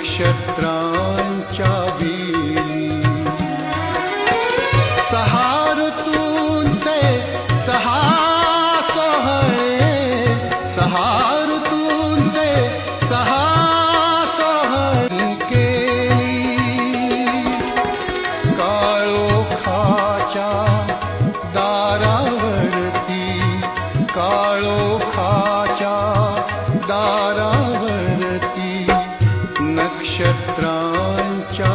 नक्षत्रांच्या वेली सहा ऋतूंचे सहा सोहळे सहा ऋतूंचे सहा सोहळे केली काळोखाच्या दारावरती काळोखाच्या दारावरती नक्षत्रांच्या